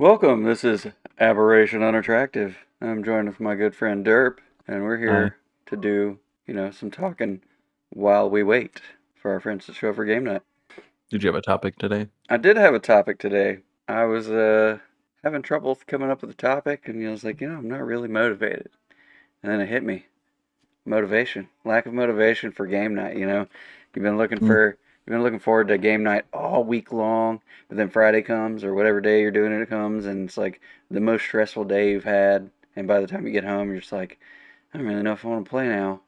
Welcome. This is Aberration Unattractive. I'm joined with my good friend Derp, and we're Hi. here to do, some talking while we wait for our friends to show up for game night. Did you have a topic today? I did have a topic today. I was having trouble coming up with a topic, and I was like, I'm not really motivated. And then it hit me. Motivation. Lack of motivation for game night, You've been looking Mm, for you've been looking forward to game night all week long, but then Friday comes or whatever day you're doing it comes and it's like the most stressful day you've had, and by the time you get home you're just like, I don't really know if I want to play now.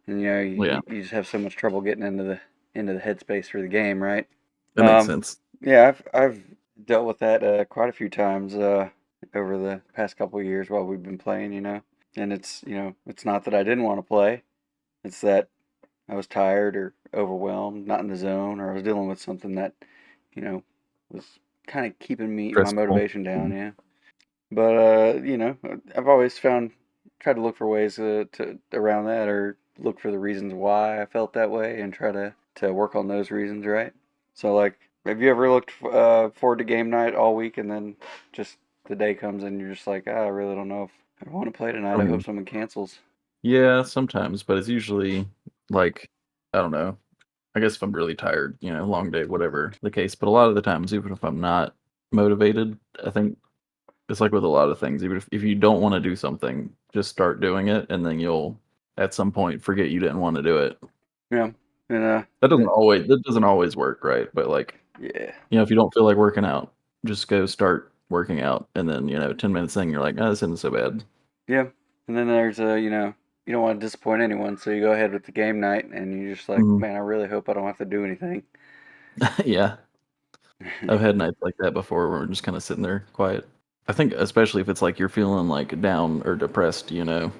And yeah, you just have so much trouble getting into the headspace for the game, right? that makes Um sense. yeah, I've dealt with that quite a few times over the past couple of years while we've been playing, And it's not that I didn't want to play. It's that I was tired or overwhelmed, not in the zone, or I was dealing with something that, you know, was kind of keeping my Stressful. motivation down, Mm. yeah. But I've always tried to look for ways to around that, or look for the reasons why I felt that way, and try to work on those reasons, right? So, like, have you ever looked forward to game night all week, and then just the day comes and you're just like, I really don't know if I want to play tonight. I hope Um, someone cancels. yeah, sometimes, but it's usually like, I don't know. I guess if I'm really tired, long day, whatever the case. But a lot of the times, even if I'm not motivated, I think it's like with a lot of things. Even if you don't want to do something, just start doing it, and then you'll at some point forget you didn't want to do it. Yeah, and That doesn't always work, right? But like, yeah. if you don't feel like working out, just go start working out, and then 10 minutes in, you're like, oh, this isn't so bad. Yeah. And then there's you don't want to disappoint anyone, so you go ahead with the game night and you're just like, Mhm. man, I really hope I don't have to do anything. Yeah, I've had nights like that before where we're just kind of sitting there quiet. I think especially if it's like you're feeling like down or depressed, Yeah.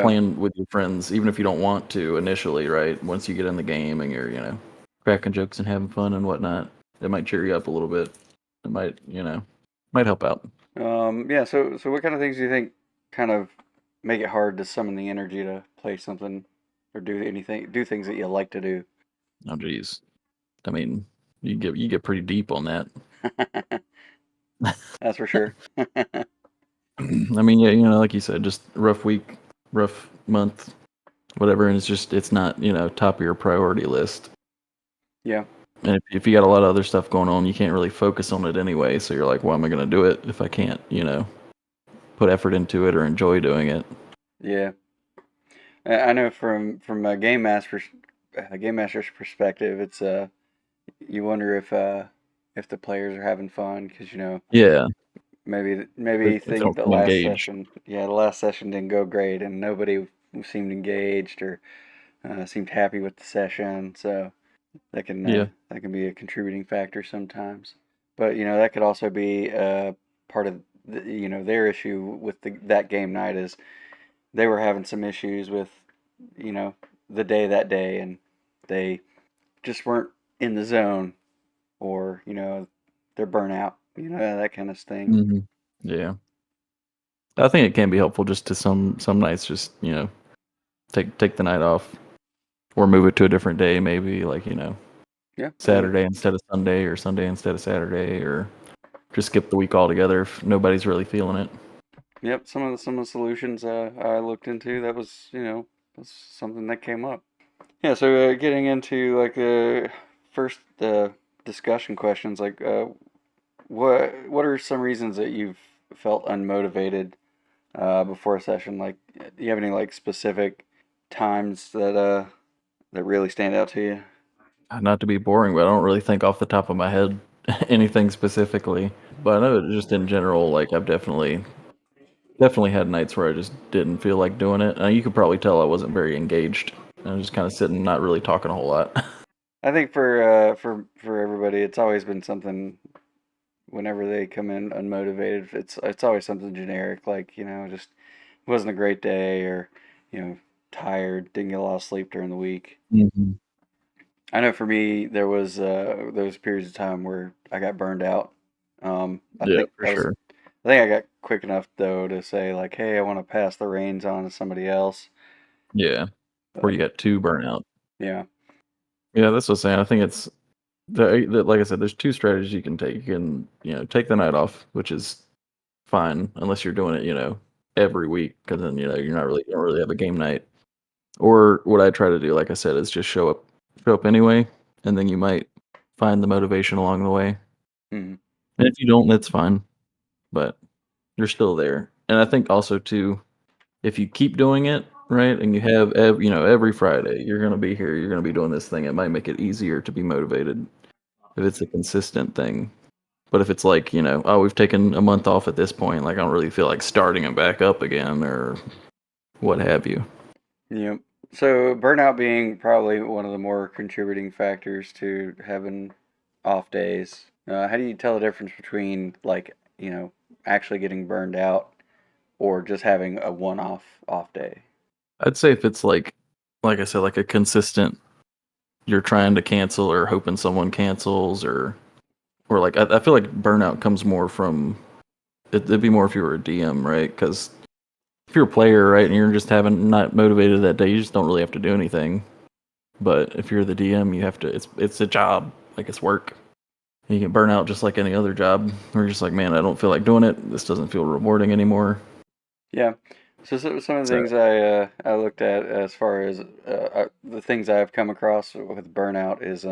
playing with your friends, even if you don't want to initially, right? Once you get in the game and you're, cracking jokes and having fun and whatnot, it might cheer you up a little bit. It might help out. Yeah, so what kind of things do you think kind of make it hard to summon the energy to play something or do things that you like to do? Oh, geez. I mean, you get pretty deep on that. That's for sure. I mean, yeah, like you said, just rough week, rough month, whatever, and it's not, top of your priority list. Yeah. And if you got a lot of other stuff going on, you can't really focus on it anyway. So you're like, why am I going to do it if I can't, put effort into it or enjoy doing it? Yeah. I know from a game master's perspective, it's you wonder if the players are having fun because Yeah, maybe if they think don't seem engaged. the last session didn't go great and nobody seemed engaged or seemed happy with the session. So Yeah, that can be a contributing factor sometimes. But that could also be part of their issue with that game night is they were having some issues with you know the day that day, and they just weren't in the zone, or they're burnout, that kind of thing. hmm yeah. I think it can be helpful just to some nights, just take the night off or move it to a different day, maybe like Yeah, Saturday instead of Sunday or Sunday instead of Saturday, or just skip the week altogether if nobody's really feeling it. yep. Some of the solutions I looked into, that was was something that came up. Yeah, so getting into like the first discussion questions, like what are some reasons that you've felt unmotivated before a session? Like, do you have any like specific times that really stand out to you? Not to be boring, but I don't really think off the top of my head anything specifically. But I know just in general, like I've definitely had nights where I just didn't feel like doing it. You could probably tell I wasn't very engaged. I was just kind of sitting, not really talking a whole lot. I think for everybody, it's always been something. Whenever they come in unmotivated, it's always something generic, like just wasn't a great day, or tired, didn't get a lot of sleep during the week. hmm I know for me, there was those periods of time where I got burned out. Yeah, for sure. I think I got quick enough though to say like, hey, I want to pass the reins on to somebody else. Yeah, where But you got two burnout. yeah, Yeah, that's what I'm saying. I think it's like I said, there's two strategies you can take. You can take the night off, which is fine, unless you're doing it, every week, because then you don't really have a game night. Or what I try to do, like I said, is just show up anyway, and then you might find the motivation along the way. Hmm. And if you don't, that's fine, but you're still there. And I think also too, if you keep doing it, right, and you have every Friday, you're gonna be here, you're gonna be doing this thing, it might make it easier to be motivated if it's a consistent thing. But if it's like, oh, we've taken a month off at this point, like I don't really feel like starting it back up again or what have you. Yep. So burnout being probably one of the more contributing factors to having off days. How do you tell the difference between like, actually getting burned out or just having a one-off off day? I'd say if it's like I said, like a consistent, you're trying to cancel or hoping someone cancels or like I feel like burnout comes more from it'd be more if you were a DM, right? Because if you're a player, right, and you're just having not motivated that day, you just don't really have to do anything. But if you're the DM, you have to. It's a job, like it's work. And you get burn out just like any other job. Where you're just like, man, I don't feel like doing it. This doesn't feel rewarding anymore. Yeah. So, some of the So things I looked at as far as the things I've come across with burnout is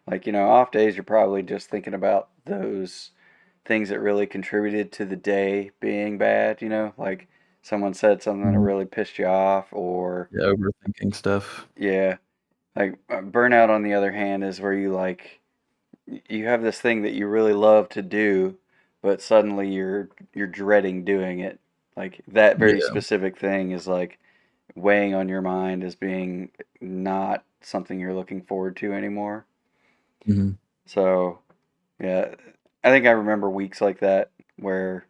like off days you're probably just thinking about those things that really contributed to the day being bad. Like someone said something that mhm, really pissed you off, or yeah, overthinking stuff. yeah, like burnout on the other hand is where you like you have this thing that you really love to do, but suddenly you're dreading doing it. Like that very Yeah. specific thing is like weighing on your mind as being not something you're looking forward to anymore. Hmm. So, yeah, I think I remember weeks like that where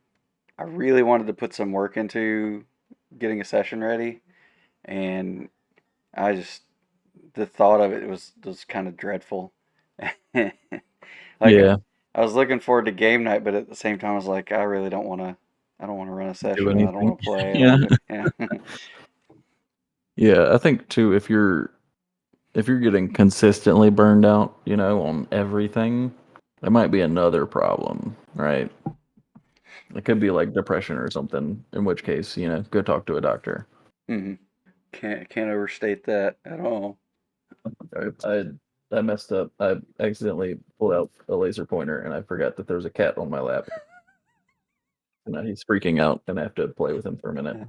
I really wanted to put some work into getting a session ready, and I just the thought of it was kind of dreadful. Like Yeah. I was looking forward to game night, but at the same time, I was like, I really don't want to. I don't want to run a Do session. I don't anything. want to play. I don't Yeah. want to. Yeah. Yeah. I think too, if you're getting consistently burned out, on everything, that might be another problem, right? It could be like depression or something, in which case, go talk to a doctor. Hmm. Can't overstate that at all. I messed up. I accidentally pulled out a laser pointer and I forgot that there was a cat on my lap. And now he's freaking out and I have to play with him for a minute.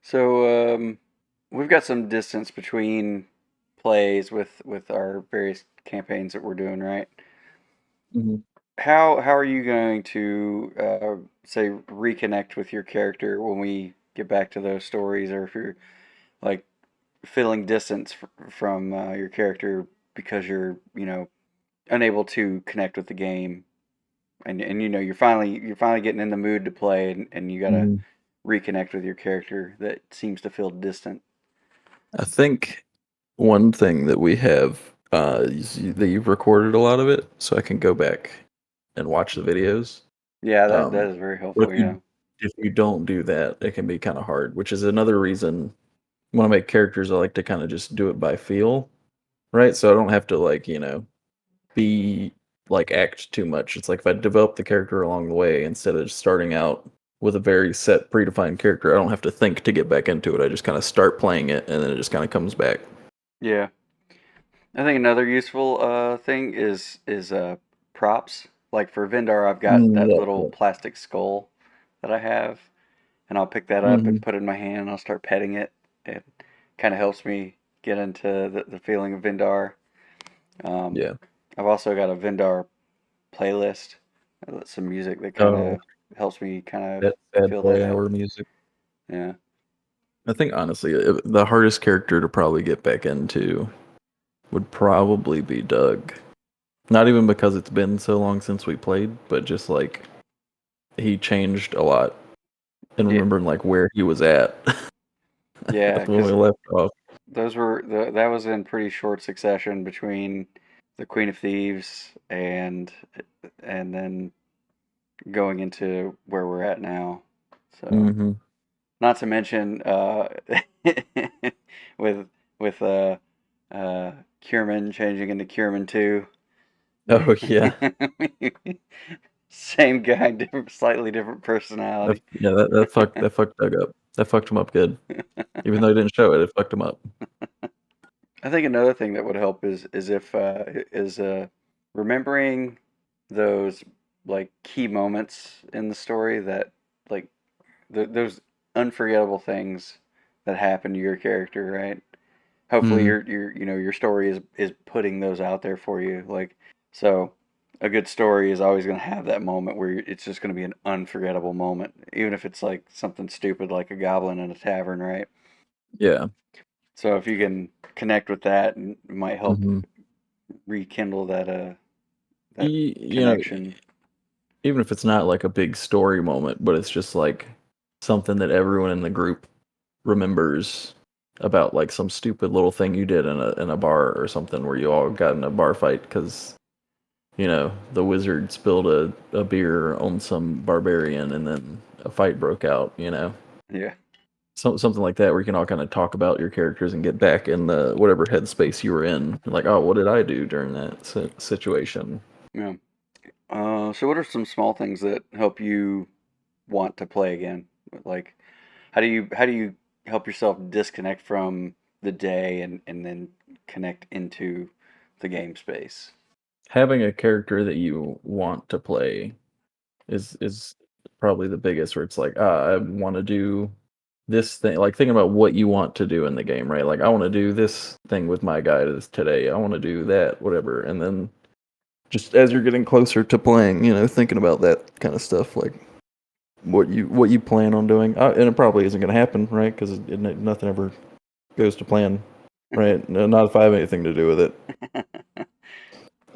So we've got some distance between plays with our various campaigns that we're doing, right? Hmm. How are you going to say reconnect with your character when we get back to those stories, or if you're like feeling distance from your character because you're unable to connect with the game, and you're finally getting in the mood to play, and you gotta Hmm. reconnect with your character that seems to feel distant. I think one thing that we have that you've recorded a lot of it, so I can go back and watch the videos. Yeah, that Um, is very but helpful. if Yeah. you don't do that, it can be kind of hard. Which is another reason when I make characters, I like to kind of just do it by feel, right? So I don't have to be act too much. It's like if I develop the character along the way instead of starting out with a very set predefined character, I don't have to think to get back into it. I just kind of start playing it and then it just kind of comes back. Yeah. I think another useful thing is props. Like for Vindar, I've got that Yep, little yep. plastic skull that I have, and I'll pick that up and Hmm. put it in my hand, and I'll start petting it. It kind of helps me get into the feeling of Vindar. Um, Yeah. I've also got a Vindar playlist, some music that kind Oh, of helps me kind of that sad feel that boy out. hour music. Yeah. I think honestly, the hardest character to probably get back into would probably be Doug. Not even because it's been so long since we played, but just like he changed a lot and Yeah. remembering where he was at Yeah, when we because left off. that was in pretty short succession between the Queen of Thieves and then going into where we're at now. So, Hmm. not to mention with with Kierman changing into Kierman 2. Oh yeah. Same guy, different, slightly different personality. That fucked Doug up. That fucked him up good. Even though he didn't show it, it fucked him up. I think another thing that would help is if is remembering those like key moments in the story that like those unforgettable things that happen to your character, right? Hopefully Mm, your story is putting those out there for you. Like so a good story is always going to have that moment where it's just going to be an unforgettable moment, even if it's like something stupid like a goblin in a tavern, right? yeah. So if you can connect with that, it might help hmm rekindle that You know, connection. even if it's not like a big story moment, but it's just like something that everyone in the group remembers about, like some stupid little thing you did in a bar or something where you all got in a bar fight because the wizard spilled a beer on some barbarian and then a fight broke out. Yeah, Something like that where you can all kind of talk about your characters and get back in the whatever headspace you were in. Like, oh, what did I do during that situation? yeah. So what are some small things that help you want to play again? Like, how do you help yourself disconnect from the day and then connect into the game space? Having a character that you want to play is probably the biggest, where it's like, I want to do this thing, like thinking about what you want to do in the game, right? Like, I want to do this thing with my guy today. I want to do that, whatever. And then just as you're getting closer to playing, thinking about that kind of stuff, like what you plan on doing, and it probably isn't going to happen, right? Because nothing ever goes to plan, right? No, not if I have anything to do with it.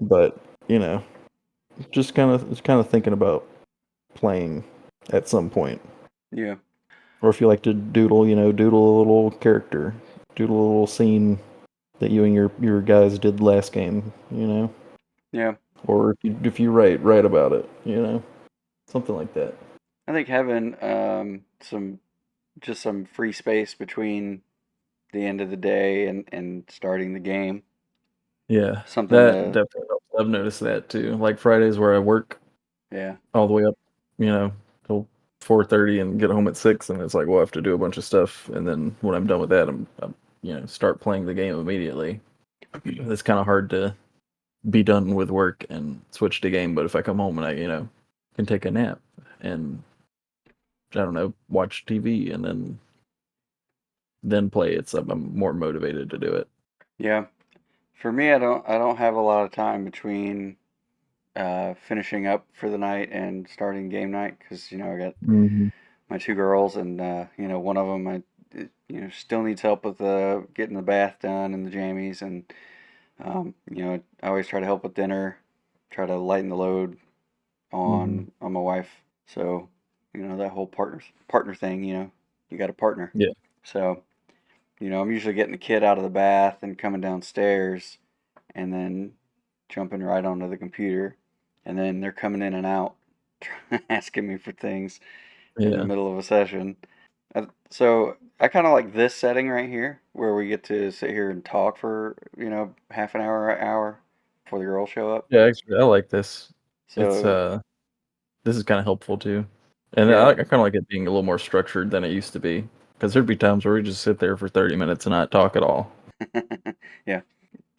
But you know, just kind of thinking about playing at some point, Yeah, or if you like to doodle, doodle a little character, doodle a little scene that you and your guys did last game, yeah. or if you write about it, something like that. I think having some free space between the end of the day and starting the game, Yeah, something that to definitely helps. I've noticed that too. Like Fridays where I work yeah, all the way up, till 4:30 and get home at 6, and it's like, well, I have to do a bunch of stuff, and then when I'm done with that, I'm start playing the game immediately. It's kind of hard to be done with work and switch to game, but if I come home and I can take a nap and I don't know, watch TV and then play, I'm more motivated to do it. yeah. For me, I don't have a lot of time between finishing up for the night and starting game night because I got hmm my two girls and one of them still needs help with getting the bath done and the jammies and I always try to help with dinner, try to lighten the load hmm on my wife. So that whole partner thing. You got a partner. Yeah. So I'm usually getting the kid out of the bath and coming downstairs and then jumping right onto the computer, and then they're coming in and out, asking me for things in the Yeah. middle of a session. So I kind of like this setting right here, where we get to sit here and talk for half an hour before the girls show up. Yeah, actually, I like this. It's So this is kind of helpful too, and I yeah, kind of like it being a little more structured than it used to be. Because there'd be times where we just sit there for 30 minutes and not talk at all. yeah,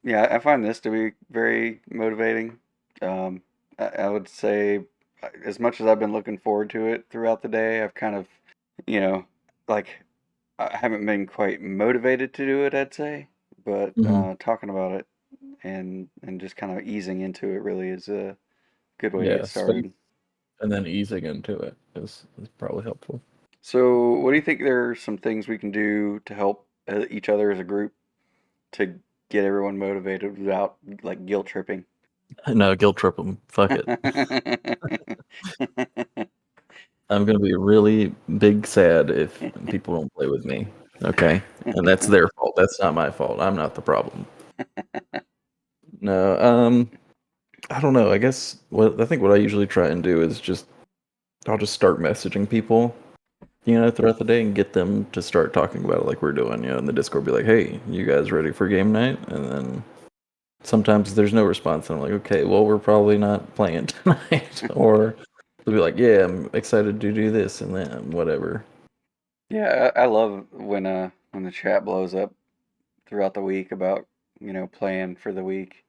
yeah. I find this to be very motivating. I would say, as much as I've been looking forward to it throughout the day, I've kind of, you know, like I haven't been quite motivated to do it, I'd say, but hmm talking about it and just kind of easing into it really is a good way to get Yeah, space started. and then easing into it is probably helpful. So, what do you think there are some things we can do to help each other as a group to get everyone motivated without like guilt tripping? No, guilt trip them. Fuck it. I'm gonna be really big sad if people don't play with me. Okay, and that's their fault. That's not my fault. I'm not the problem. No, I don't know. I guess what I usually try and do is I'll just start messaging people, throughout the day and get them to start talking about it like we're doing, in the Discord. Be like, hey, you guys ready for game night? And then sometimes there's no response, and I'm like, okay, well, we're probably not playing tonight. Or they'll be like, yeah, I'm excited to do this and then whatever. Yeah, I love when the chat blows up throughout the week about, playing for the week.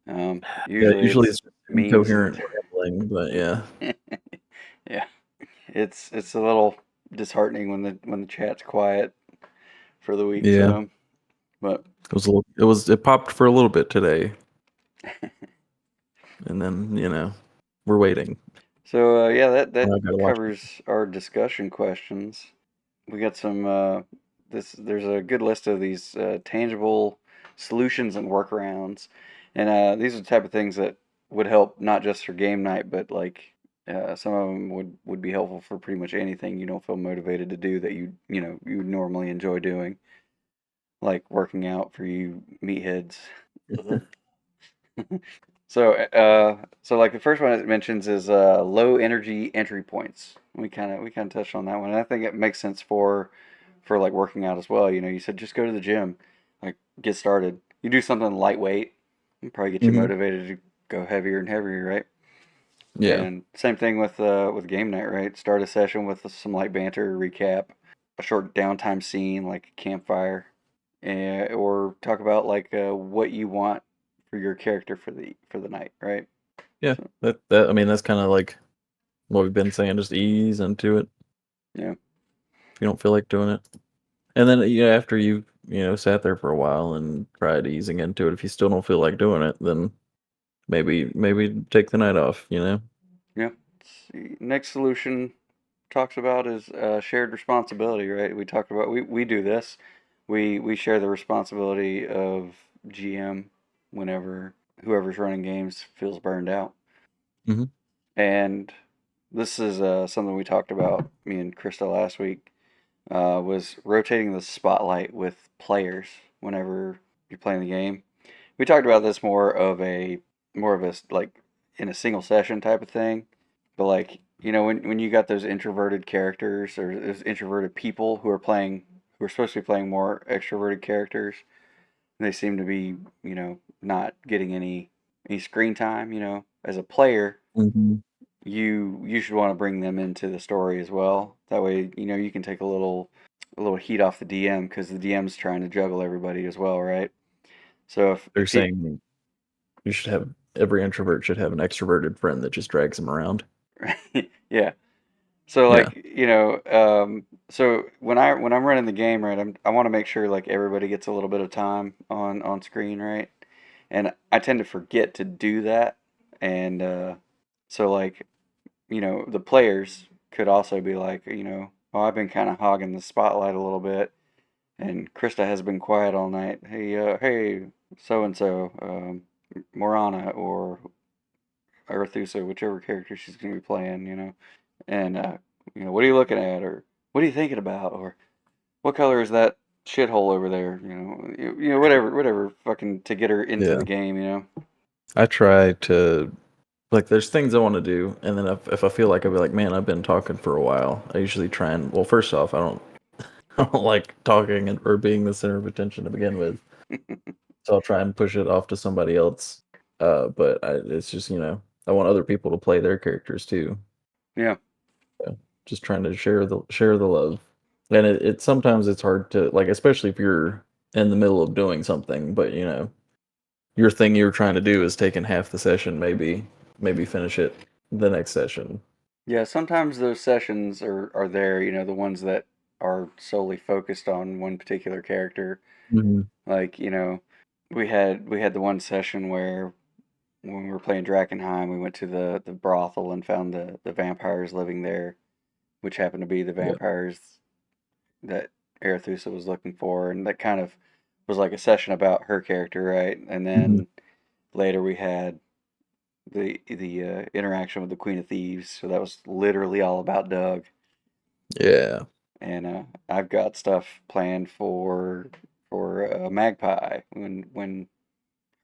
Yeah, Usually usually it's it's just memes and incoherent rambling, but yeah, yeah, it's a little disheartening when the chat's quiet for the week for yeah. them. But It popped for a little bit today, and then we're waiting. so yeah, that I gotta watch it. covers our discussion questions. We got some there's a good list of these tangible solutions and workarounds, and these are the type of things that would help not just for game night, but like some of them would be helpful for pretty much anything you don't feel motivated to do that you would normally enjoy doing, like working out for you meatheads. So like the first one it mentions is low energy entry points. We kind of touched on that one. And I think it makes sense for like working out as well. You said just go to the gym, like get started. You do something lightweight, and probably get you Hmm. motivated to go heavier and heavier, right? Yeah, And same thing with game night, right? Start a session with some light banter, recap, a short downtime scene like a campfire, or talk about like what you want for your character for the night, right? yeah. So That I mean, that's kind of like what we've been saying. Just ease into it yeah, if you don't feel like doing it, and then after you've sat there for a while and tried easing into it, if you still don't feel like doing it, then maybe take the night off. yeah. See, next solution talks about is shared responsibility, right? We talked about we do this. We share the responsibility of GM whenever whoever's running games feels burned out. Hmm. And this is something we talked about, me and Krista last week, was rotating the spotlight with players whenever you're playing the game. We talked about this more of a like in a single session type of thing, but like when you got those introverted characters or those introverted people who are supposed to be playing more extroverted characters, and they seem to be not getting any screen time. As a player, Hmm. you should want to bring them into the story as well. That way, you can take a little heat off the DM because the DM's trying to juggle everybody as well, right? So They're if people, saying you should have every introvert should have an extroverted friend that just drags them around. yeah. So Yeah. like so when I'm running the game, right, I want to make sure like everybody gets a little bit of time on screen, right? And I tend to forget to do that, and so like the players could also be like, oh, I've been kind of hogging the spotlight a little bit, and Krista has been quiet all night. Hey, so and so, Morana or Arethusa, whichever character she's gonna be playing, and what are you looking at, or what are you thinking about, or what color is that shithole over there, whatever, fucking to get her into Yeah. the game. I try to like there's things I want to do, and then if I feel like I'll be like, man, I've been talking for a while. I usually try and well, first off, I don't I don't like talking or being the center of attention to begin with, so I'll try and push it off to somebody else. It's just I want other people to play their characters too. Yeah. So just trying to share the love, and it sometimes it's hard to like, especially if you're in the middle of doing something, but your thing you're trying to do is taking half the session, maybe finish it the next session. Yeah, sometimes those sessions are there, the ones that are solely focused on one particular character. Mhm. Like, we had the one session where when we were playing Drakkenheim, we went to the brothel and found the vampires living there, which happened to be the Yeah. vampires that Arethusa was looking for, and that kind of was like a session about her character, right? And Mhm. then later we had the interaction with the Queen of Thieves, so that was literally all about Doug. Yeah. And I've got stuff planned for Magpie when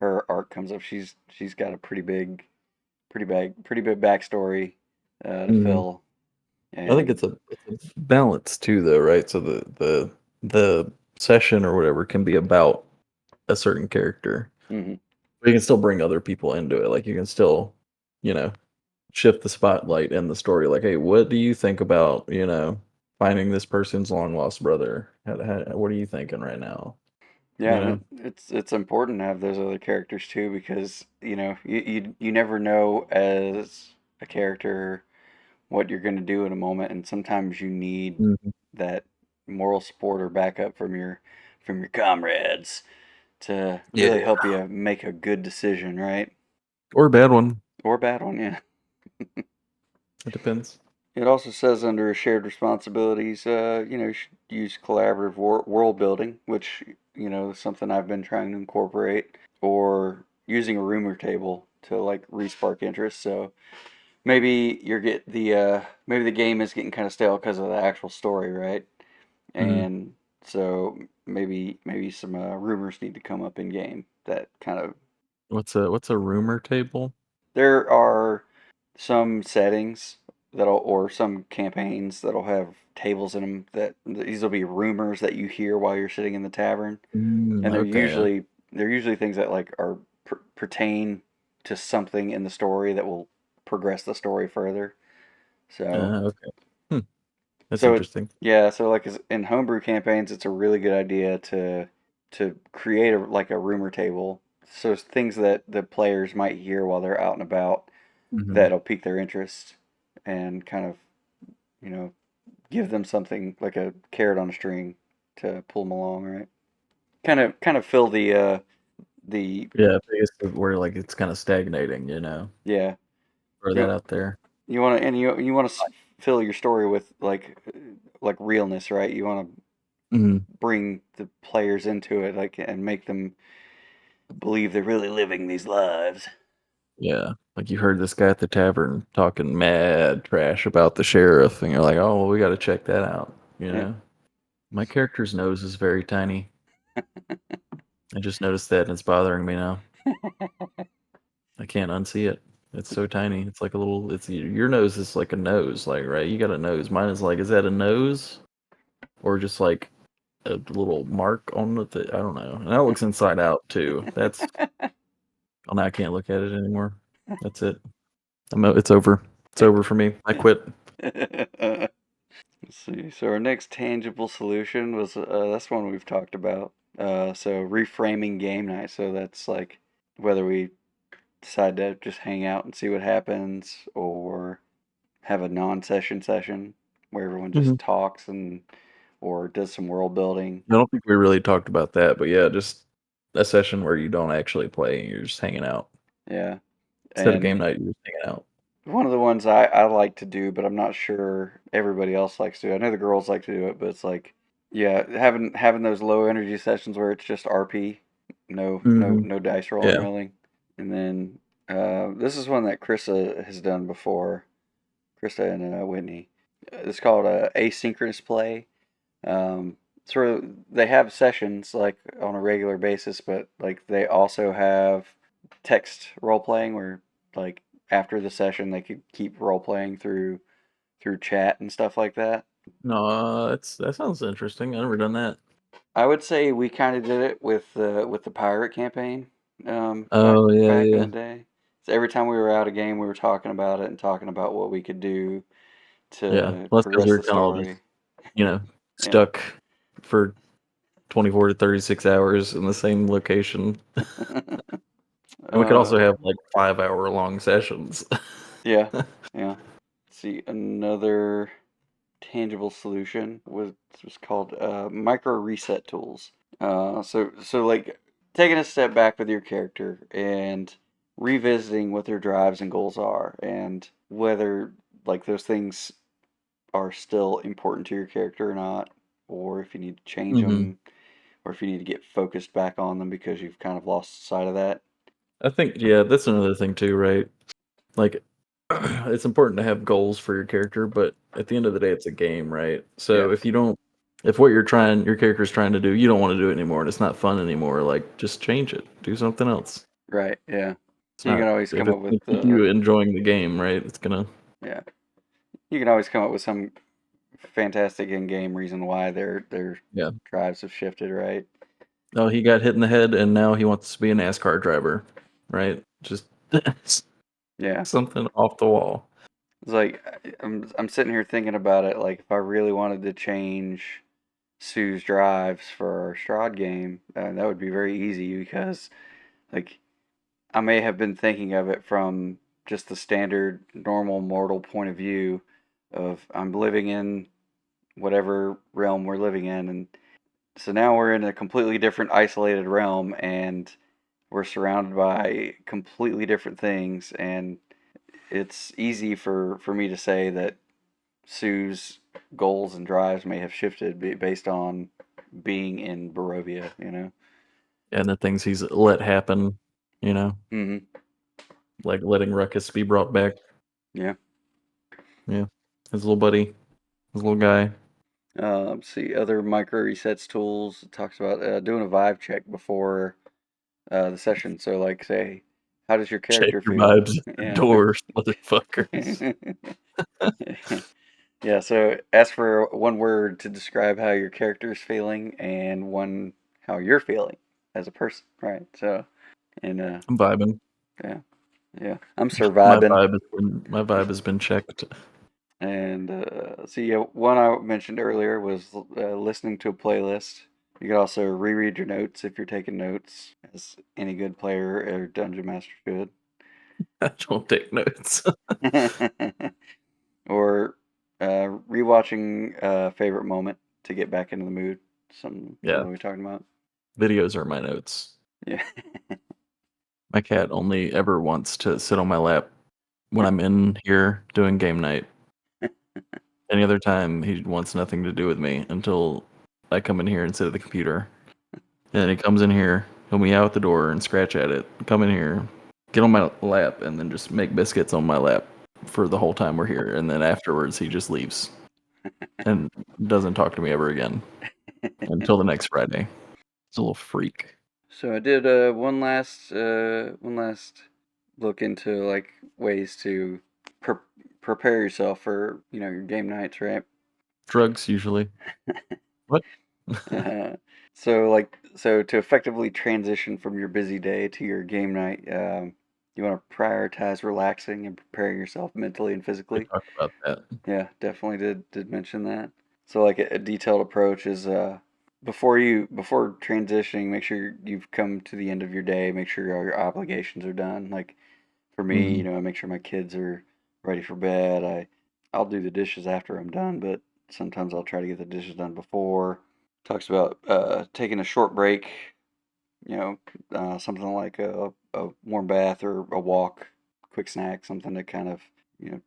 her arc comes up. She's got a pretty big backstory to Mhm. fill. I think And it's a balance too, though, right? So the session or whatever can be about a certain character, mhm. you can still bring other people into it. Like you can still, you know, shift the spotlight in the story. Like, hey, what do you think about, finding this person's long lost brother? What are you thinking right now? Yeah, You and know? it's important to have those other characters too because you never know as a character what you're going to do in a moment, and sometimes you need Mhm. that moral support or backup from your comrades to really Yeah. help you make a good decision, right? Or a bad one. Or a bad one, yeah. It depends. It also says under shared responsibilities, you should use collaborative world building, which, is something I've been trying to incorporate, or using a rumor table to like respark interest. So maybe maybe the game is getting kind of stale because of the actual story, right? Hmm. And so maybe some rumors need to come up in game that kind of What's a rumor table? there are some settings or some campaigns that'll have tables in them that these will be rumors that you hear while you're sitting in the tavern, and Okay. Yeah. they're usually things that like are pertain to something in the story that will progress the story further. So Okay. Hmm. That's so interesting. yeah, so like in homebrew campaigns, it's a really good idea to create like a rumor table. So it's things that the players might hear while they're out and about Hmm. that'll pique their interest and kind of, you know, give them something like a carrot on a string to pull them along, right? Kind of fill the Yeah, I guess where like it's kind of stagnating. yeah. Throw that You out there. you want to and you want to fill your story with like realness, right? You want to Hmm. bring the players into it like and make them believe they're really living these lives. Yeah, like you heard this guy at the tavern talking mad trash about the sheriff, and you're like, oh, well, we got to check that out. You Yeah. know, my character's nose is very tiny. I just noticed that, and it's bothering me now. I can't unsee it. It's so tiny. It's like a little. It's your nose is like a nose, like right. You got a nose. Mine is like, is that a nose or just like a little mark on the? I don't know. And that looks inside out too. That's. Oh, now I can't look at it anymore. That's it. It's over. It's over for me. I quit. Let's see. So our next tangible solution was that's one we've talked about. So reframing game night. So that's like whether we decide to just hang out and see what happens, or have a non-session session where everyone Hmm. just talks and or does some world building. I don't think we really talked about that, but yeah, just a session where you don't actually play and you're just hanging out. Yeah, Instead of game and night, you're just hanging out. one of the ones I like to do, but I'm not sure everybody else likes to do. I know the girls like to do it, but it's like, yeah, having those low energy sessions where it's just RP, Hmm. no dice rolling Yeah. really. And then this is one that Krista has done before, Krista and Whitney. It's called asynchronous play. Sort of they have sessions like on a regular basis, but like they also have text role playing where like after the session they could keep role playing through chat and stuff like that. No, that sounds interesting. I never done that. I would say we kind of did it with the pirate campaign Oh yeah, back in yeah, the day. So every time we were out a game, we were talking about it and talking about what we could do yeah. to Well, that's because we progress were the kind of all just story. Yeah. stuck for 24 to 36 hours in the same location, and we could uh, also have like 5 hour long sessions. yeah, yeah. See, another tangible solution was called micro reset tools. So like taking a step back with your character and revisiting what their drives and goals are, and whether like those things are still important to your character or not, or if you need to change Hmm. them, or if you need to get focused back on them because you've kind of lost sight of that. I think yeah, that's another thing too, right? Like, it's important to have goals for your character, but at the end of the day, it's a game, right? Yeah, So if what your character's trying to do, you don't want to do it anymore, and it's not fun anymore, like just change it, do something else. right. Yeah, It's you can not always if come up it's with gonna keep you enjoying the game, right? It's gonna yeah, you can always come up with some fantastic in-game reason why their yeah. drives have shifted, right? Oh, he got hit in the head, and now he wants to be a NASCAR driver. right? Just Yeah. something off the wall. It's like I'm sitting here thinking about it. Like if I really wanted to change Sue's drives for our Strahd game, that would be very easy because like I may have been thinking of it from just the standard normal mortal point of view of I'm living in whatever realm we're living in, and so now we're in a completely different isolated realm and we're surrounded by completely different things, and it's easy for me to say that Sue's goals and drives may have shifted based on being in Barovia, you know? And the things he's let happen, you know, Hmm. like letting Ruckus be brought back. Yeah. Yeah. His little buddy, his little guy. Let's see, other micro resets tools. It talks about doing a vibe check before the session. So, like, say, how does your Check character your feel? vibes at the Yeah. doors, motherfuckers. Yeah, so ask for one word to describe how your character is feeling and one how you're feeling as a person, right? So, and I'm vibing. yeah, yeah, I'm My surviving. vibe has been checked. And see, one I mentioned earlier was listening to a playlist. You could also reread your notes if you're taking notes, as any good player or dungeon master should. I don't take notes. Or rewatching a favorite moment to get back into the mood. Some Yeah, what we talking about? videos are my notes. Yeah. My cat only ever wants to sit on my lap when I'm in here doing game night. Any other time, he wants nothing to do with me until I come in here and sit at the computer. And then he comes in here, he'll meow at the door and scratch at it. Come in here, get on my lap, and then just make biscuits on my lap for the whole time we're here. And then afterwards, he just leaves and doesn't talk to me ever again until the next Friday. It's a little freak. So I did one last look into like ways to pre prepare yourself for your game nights, right? Drugs, usually. What? Uh, so to effectively transition from your busy day to your game night, you want to prioritize relaxing and preparing yourself mentally and We physically. talked about that. Yeah, definitely did mention that. So like a detailed approach is before transitioning, make sure you've come to the end of your day, make sure all your obligations are done. Like for me, Hmm. I make sure my kids are ready for bed. I'll do the dishes after I'm done, but sometimes I'll try to get the dishes done before. Talks about taking a short break, you know, something like a warm bath or a walk, quick snack, something to kind of,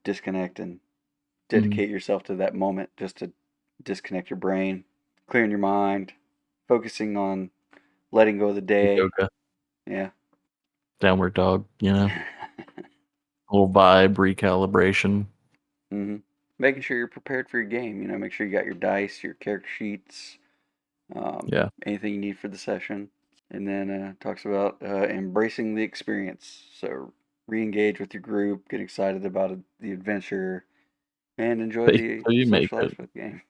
disconnect and Hmm. dedicate yourself to that moment just to disconnect your brain, clearing your mind, focusing on letting go of the day. Yoga, Yeah. downward dog, a little vibe recalibration. Hmm. Making sure you're prepared for your game. Make sure you got your dice, your character sheets, Yeah. anything you need for the session. And then talks about embracing the experience. So re-engage with your group, get excited about the adventure, and enjoy Fake the till you make social it. aspect of the game.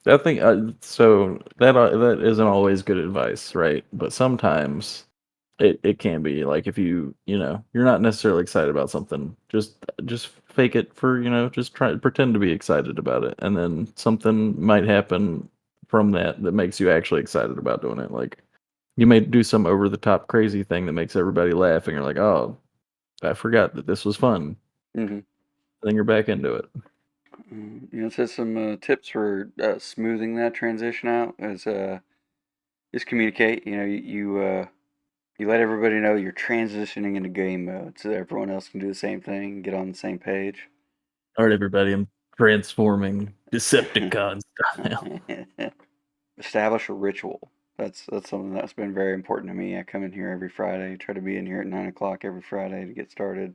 I think so. That isn't always good advice, right? But sometimes it can be like if you're not necessarily excited about something, just fake it for just try pretend to be excited about it, and then something might happen from that makes you actually excited about doing it. Like you may do some over the top crazy thing that makes everybody laugh, and you're like, oh, I forgot that this was fun. Hmm. And then you're back into it. It says some tips for smoothing that transition out is just communicate. You let everybody know you're transitioning into game mode, so that everyone else can do the same thing, get on the same page. All right, everybody, I'm transforming Decepticon style. Establish a ritual. That's something that's been very important to me. I come in here every Friday, try to be in here at 9 o'clock every Friday to get started.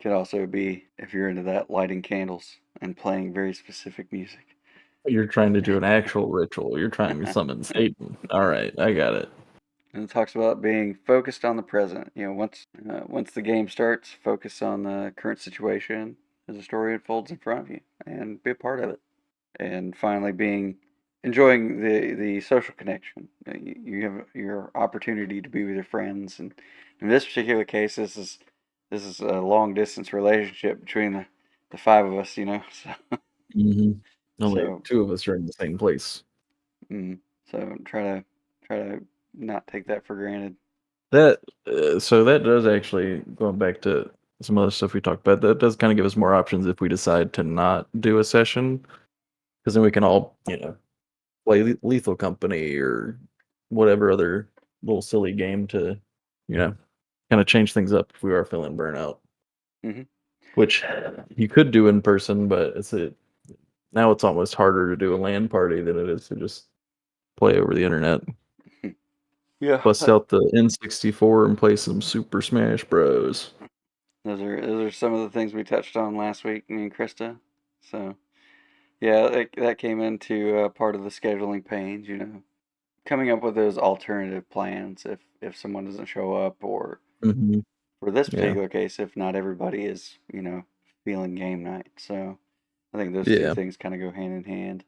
Could also be, if you're into that, lighting candles and playing very specific music. You're trying to do an actual ritual. You're trying to summon Satan. All right, I got it. And it talks about being focused on the present. Once the game starts, focus on the current situation as the story unfolds in front of you, and be a part of it. And finally, being enjoying the social connection. You have your opportunity to be with your friends, and in this particular case, this is a long distance relationship between the five of us. So hmm Only so two of us are in the same place. mm, so try to not take that for granted. That so that does actually, going back to some other stuff we talked about, that does kind of give us more options if we decide to not do a session, because then we can all play Lethal Company or whatever other little silly game to you know kind of change things up if we are feeling burnout, Hmm. which you could do in person, but now it's almost harder to do a LAN party than it is to just play over the internet. Yeah, Bust out the N64 and play some Super Smash Bros. those are some of the things we touched on last week, me and Krista. So yeah, that came into part of the scheduling pains. Coming up with those alternative plans if someone doesn't show up, or hmm for this Yeah, particular case, if not everybody is feeling game night. So I think those two yeah. things kind of go hand in hand.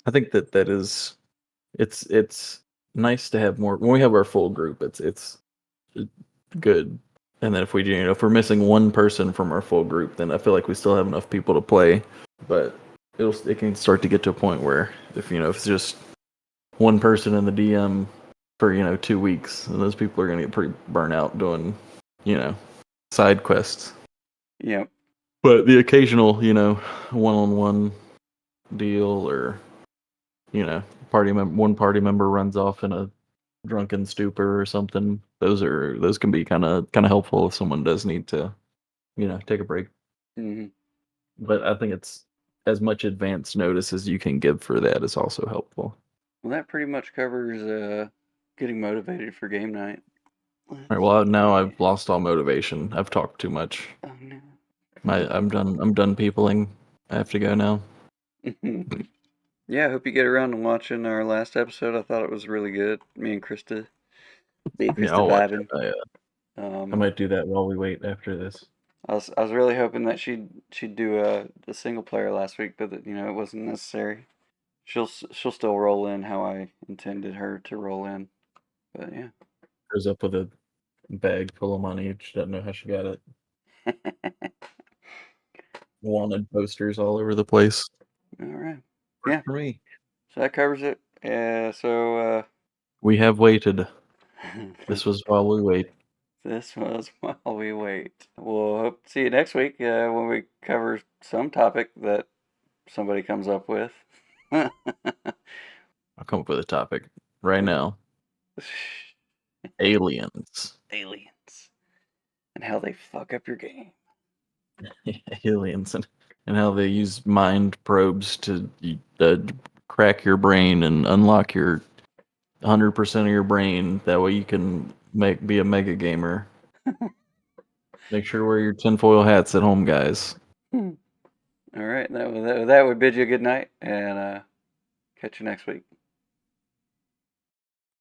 I think that is it's nice to have more when we have our full group. It's good, and then if we're missing one person from our full group, then I feel like we still have enough people to play. But it can start to get to a point where if it's just one person in the DM for 2 weeks, and those people are gonna get pretty burnt out doing you know side quests. Yep. But the occasional one-on-one deal, or one party member runs off in a drunken stupor or something. Those can be kind of helpful if someone does need to take a break. Hmm. But I think it's as much advance notice as you can give for that is also helpful. Well, that pretty much covers getting motivated for game night. All right, Let's well, now see. I've lost all motivation. I've talked too much. Oh no. I'm done peopling. I have to go now. Yeah, I hope you get around to watching our last episode. I thought it was really good. Me and Yeah, Krista I'll watch vibing. it. I Um, might do that while we wait after this. I was really hoping that she'd do the single player last week, but it wasn't necessary. She'll still roll in how I intended her to roll in. But yeah. Goes up with a bag full of money. She doesn't know how she got it. Wanted posters all over the place. All right. Worked Yeah. for me. So that covers it. Yeah. So We have waited. This was while we wait. this was while we wait. We'll hope to see you next week when we cover some topic that somebody comes up with. I'll come up with a topic right now. Aliens. Aliens and how they fuck up your game. Aliens and how they use mind probes to uh, crack your brain and unlock your 100% of your brain. That way you can be a mega gamer. Make sure to wear your tinfoil hats at home, guys. All right, that would bid you a good night, and catch you next week.